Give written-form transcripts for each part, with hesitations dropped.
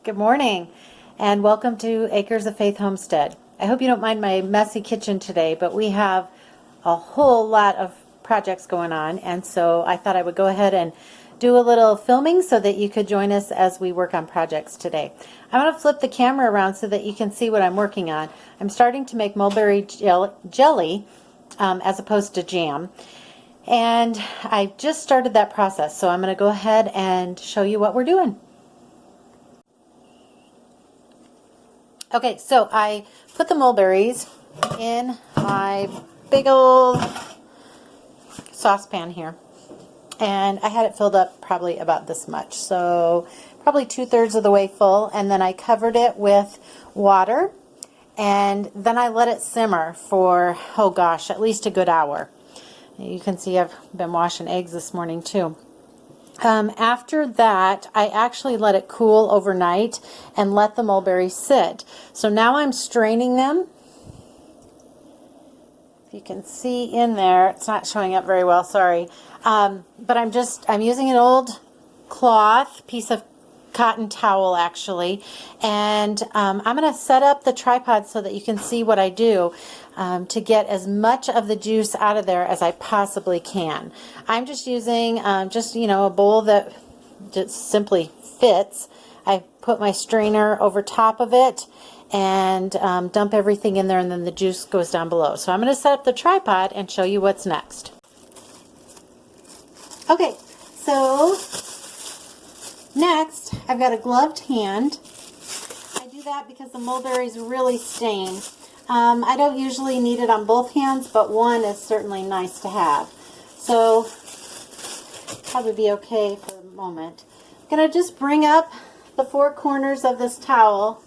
Good morning, and welcome to Acres of Faith Homestead. I hope you don't mind my messy kitchen today, but we have a whole lot of projects going on, and so I thought I would go ahead and do a little filming so that you could join us as we work on projects today. I'm going to flip the camera around so that you can see what I'm working on. I'm starting to make mulberry jelly as opposed to jam. And I just started that process, so I'm going to go ahead and show you what we're doing. Okay, so I put the mulberries in my big old saucepan here, and I had it filled up probably about this much, so probably 2/3 of the way full, and then I covered it with water, and then I let it simmer for, oh gosh, at least a good hour. You can see I've been washing eggs this morning too. After that, I actually let it cool overnight and let the mulberries sit. So now I'm straining them. If you can see in there, it's not showing up very well, sorry. But I'm using an old cloth, piece of cotton towel actually, and I'm going to set up the tripod so that you can see what I do to get as much of the juice out of there as I possibly can. I'm just using a bowl that just simply fits. I put my strainer over top of it and dump everything in there, and then the juice goes down below. So I'm going to set up the tripod and show you what's next. Okay, so next, I've got a gloved hand. I do that because the mulberries really stain. I don't usually need it on both hands, but one is certainly nice to have. So, probably be okay for the moment. I'm going to just bring up the four corners of this towel,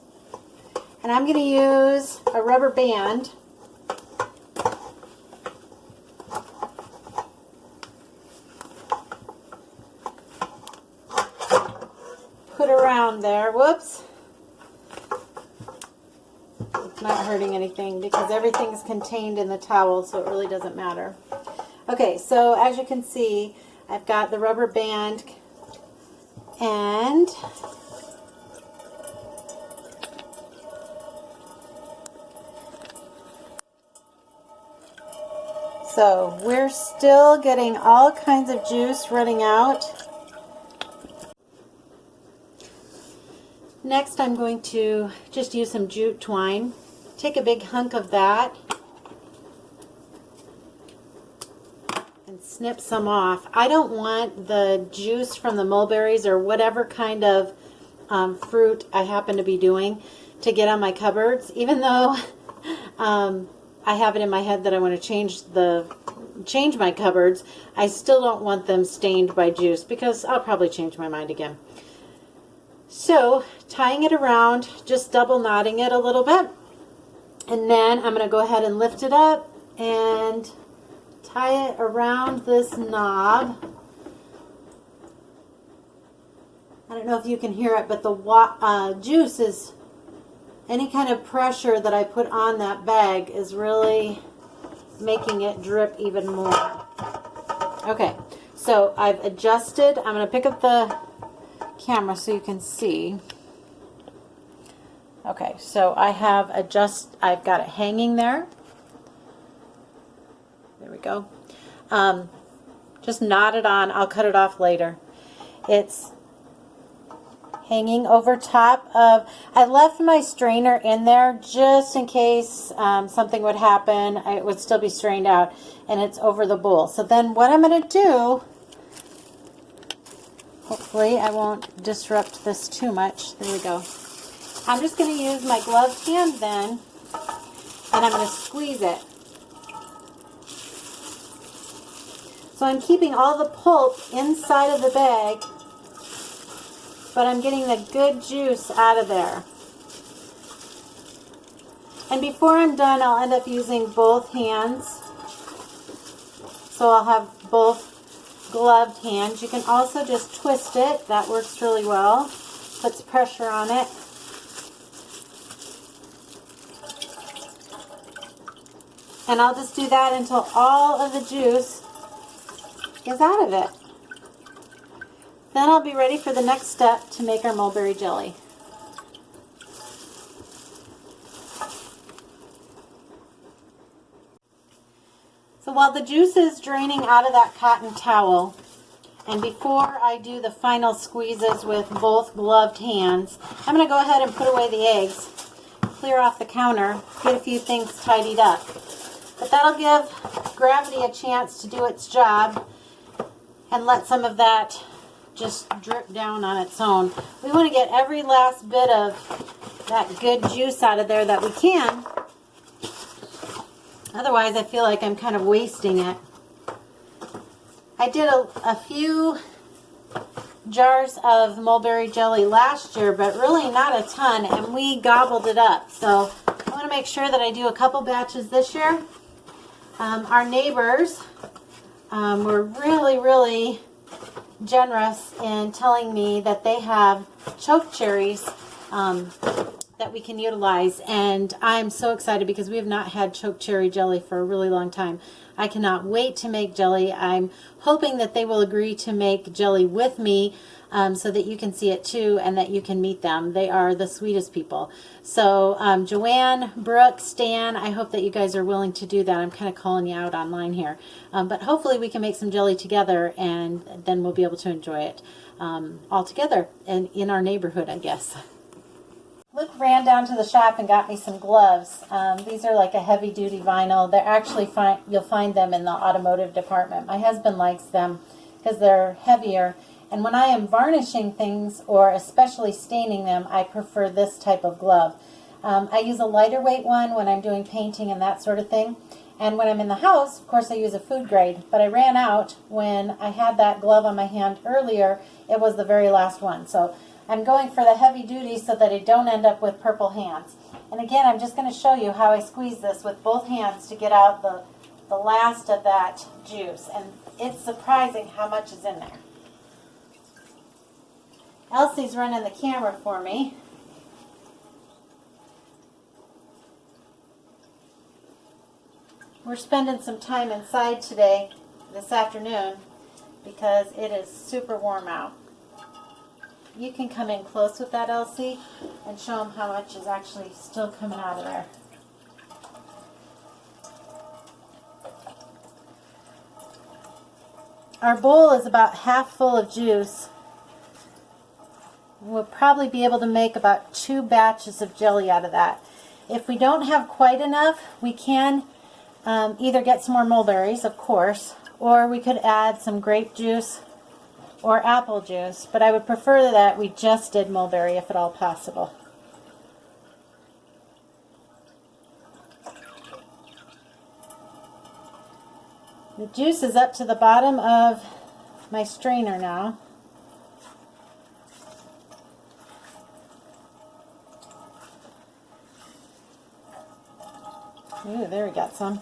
and I'm going to use a rubber band. Put around there. Whoops. It's not hurting anything because everything's contained in the towel, so it really doesn't matter. Okay, so as you can see, I've got the rubber band, and so we're still getting all kinds of juice running out. Next, I'm going to just use some jute twine. Take a big hunk of that and snip some off. I don't want the juice from the mulberries or whatever kind of fruit I happen to be doing to get on my cupboards. Even though I have it in my head that I want to change my cupboards, I still don't want them stained by juice because I'll probably change my mind again. So, tying it around, just double knotting it a little bit, and then I'm going to go ahead and lift it up and tie it around this knob. I don't know if you can hear it, but the juice is, any kind of pressure that I put on that bag is really making it drip even more. Okay, so I've adjusted. I'm going to pick up the camera so you can see. Okay, so I've got it hanging there. There we go. Just knot it on. I'll cut it off later. It's hanging over top of, I left my strainer in there just in case something would happen. It would still be strained out, and it's over the bowl. So then what I'm going to do, hopefully I won't disrupt this too much. There we go. I'm just going to use my gloved hand then, and I'm going to squeeze it. So I'm keeping all the pulp inside of the bag, but I'm getting the good juice out of there. And before I'm done, I'll end up using both hands. So I'll have both gloved hands. You can also just twist it. That works really well. Puts pressure on it. And I'll just do that until all of the juice is out of it. Then I'll be ready for the next step to make our mulberry jelly. So while the juice is draining out of that cotton towel, and before I do the final squeezes with both gloved hands, I'm going to go ahead and put away the eggs, clear off the counter, get a few things tidied up. But that'll give gravity a chance to do its job and let some of that just drip down on its own. We want to get every last bit of that good juice out of there that we can. Otherwise, I feel like I'm kind of wasting it. I did a few jars of mulberry jelly last year, but really not a ton, and we gobbled it up. So I want to make sure that I do a couple batches this year. Our neighbors were really generous in telling me that they have choke cherries that we can utilize, and I'm so excited because we have not had choke cherry jelly for a really long time. I cannot wait to make jelly. I'm hoping that they will agree to make jelly with me so that you can see it too and that you can meet them. They are the sweetest people. So Joanne, Brooke, Stan, I hope that you guys are willing to do that. I'm kind of calling you out online here. But hopefully we can make some jelly together, and then we'll be able to enjoy it all together and in our neighborhood, I guess. Luke ran down to the shop and got me some gloves. These are like a heavy-duty vinyl. They're actually you'll find them in the automotive department. My husband likes them because they're heavier. And when I am varnishing things, or especially staining them, I prefer this type of glove. I use a lighter weight one when I'm doing painting and that sort of thing. And when I'm in the house, of course, I use a food grade. But I ran out when I had that glove on my hand earlier. It was the very last one. So I'm going for the heavy duty so that I don't end up with purple hands. And again, I'm just going to show you how I squeeze this with both hands to get out the last of that juice. And it's surprising how much is in there. Elsie's running the camera for me. We're spending some time inside today, this afternoon, because it is super warm out. You can come in close with that, Elsie, and show them how much is actually still coming out of there. Our bowl is about half full of juice. We'll probably be able to make about 2 batches of jelly out of that. If we don't have quite enough, we can either get some more mulberries, of course, or we could add some grape juice or apple juice, but I would prefer that we just did mulberry if at all possible. The juice is up to the bottom of my strainer now. Ooh, there we got some.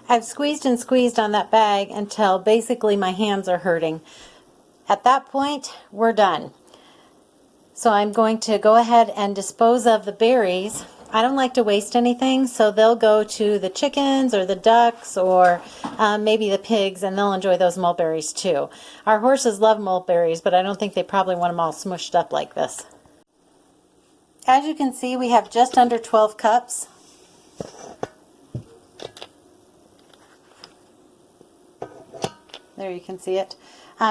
I've squeezed and squeezed on that bag until basically my hands are hurting. At that point, we're done. So I'm going to go ahead and dispose of the berries. I don't like to waste anything, so they'll go to the chickens or the ducks or maybe the pigs, and they'll enjoy those mulberries too. Our horses love mulberries, but I don't think they probably want them all smushed up like this. As you can see, we have just under 12 cups. There you can see it.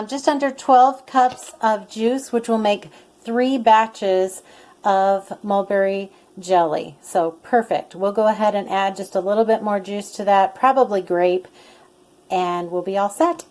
Just under 12 cups of juice, which will make 3 batches of mulberry jelly. So perfect. We'll go ahead and add just a little bit more juice to that, probably grape, and we'll be all set.